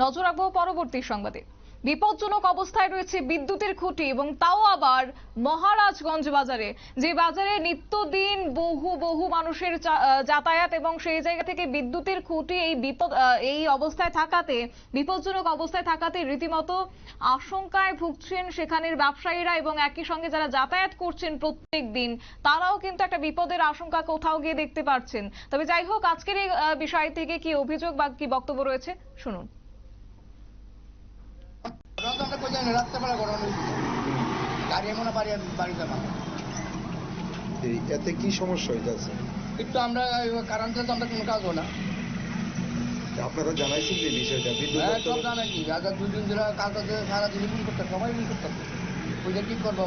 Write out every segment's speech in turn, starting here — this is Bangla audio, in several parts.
নজর রাখবো পরবর্তী সংবাদে। বিপজ্জনক অবস্থায় রয়েছে বিদ্যুতের খুঁটি এবং তাও আবার মহারাজগঞ্জ বাজারে, যে বাজারে নিত্যদিন বহু মানুষের যাতায়াত এবং সেই জায়গা থেকে বিদ্যুতের খুঁটি এই অবস্থায় থাকাতে, বিপজ্জনক অবস্থায় থাকাতে রীতিমতো আশঙ্কায় ভুগছেন সেখানের ব্যবসায়ীরা এবং একই সঙ্গে যারা যাতায়াত করছেন প্রত্যেক দিন, তারাও কিন্তু একটা বিপদের আশঙ্কা কোথাও গিয়ে দেখতে পাচ্ছেন। তবে যাই হোক, আজকের এই বিষয় থেকে কি অভিযোগ বা কি বক্তব্য রয়েছে শুনুন। এতে কি সমস্যা হইতেছে? একটু আমরা কারণ তো আমরা কোনো কাজও না। আপনারা জানাইছেন যে বিষয়টা? সব জানাইছি, আগে 2 দিন ধরে কালকে সারাদিন ফোন করতে, সবাই ফোন করতে ওইটা ঠিক করবো,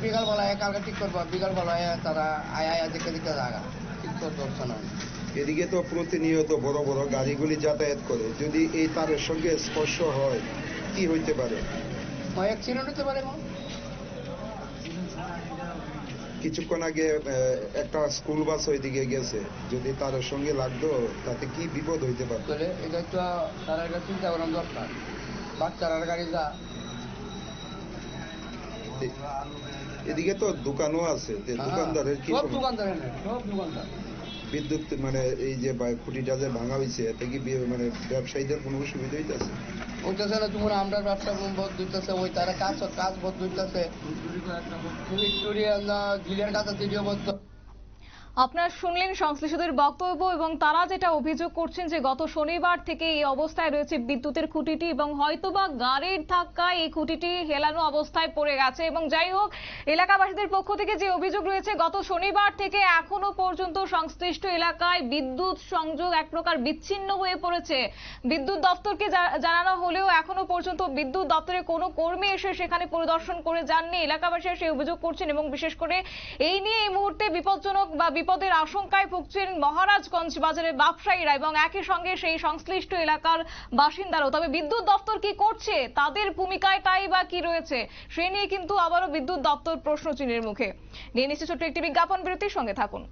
বিকাল বেলায় কালকে ঠিক করবো, বিকাল বেলায় তারা আয়া দেখে জায়গা ঠিক করতে হচ্ছে না। এদিকে তো প্রতিনিয়ত বড় বড় গাড়িগুলি যাতায়াত করে, যদি এই তারের সঙ্গে স্পর্শ হয় কি হইতে পারে? অ্যাক্সিডেন্ট হতে পারে। কিছুক্ষণ আগে একটা স্কুল বাস ওইদিকে গেছে, যদি তারের সঙ্গে লাগতো তাতে কি বিপদ হইতে পারত? এটা একটু তারা এটা চিন্তা করার দরকার। বাচ্চারা গাড়ি যা, এদিকে তো দোকানও আছে, দোকানদারের কি? সব দোকানদার বিদ্যুৎ মানে এই যে খুঁটিটা যে ভাঙা হয়েছে, এতে কি মানে ব্যবসায়ীদের কোনো অসুবিধা হইতেছে? হইতেছে না, তোমার আমরা ব্যবসা বন্ধ হইতেছে, ওই তারা কাজ বন্ধ হইতেছে, গিলের কাছে ভিডিও বন্ধ। আপনারা শুনলেন সংশ্লিষ্টদের বক্তব্য এবং তারা যেটা অভিযোগ করছেন যে গত শনিবার থেকে এই অবস্থায় রয়েছে বিদ্যুতের খুঁটিটি এবং হয়তোবা গাড়ির ধাক্কায় এই খুঁটিটি হেলানো অবস্থায় পড়ে গেছে। এবং যাই হোক, এলাকাবাসীদের পক্ষ থেকে যে অভিযোগ রয়েছে, গত শনিবার থেকে এখনো পর্যন্ত সংশ্লিষ্ট এলাকায় বিদ্যুৎ সংযোগ এক প্রকার বিচ্ছিন্ন হয়ে পড়েছে। বিদ্যুৎ দপ্তরকে জানানো হলেও এখনো পর্যন্ত বিদ্যুৎ দপ্তরে কোনো কর্মী এসে সেখানে পরিদর্শন করে যাননি। এলাকাবাসীরা সেই অভিযোগ করছেন এবং বিশেষ করে এই নিয়ে এই মুহূর্তে বিপজ্জনক বা বিপদের আশঙ্কায় ভুগছেন মহারাজগঞ্জ বাজারের ব্যবসায়ীরা এবং একই সঙ্গে সেই সংশ্লিষ্ট এলাকার বাসিন্দারাও। তবে বিদ্যুৎ দপ্তর কি করছে, তাদের ভূমিকাটাই বা কি রয়েছে, সে নিয়ে কিন্তু আবারও বিদ্যুৎ দপ্তর প্রশ্নচিহ্নের মুখে। নিয়ে নিচ্ছে ছোট্ট একটি বিজ্ঞাপন বিরতির সঙ্গে থাকুন।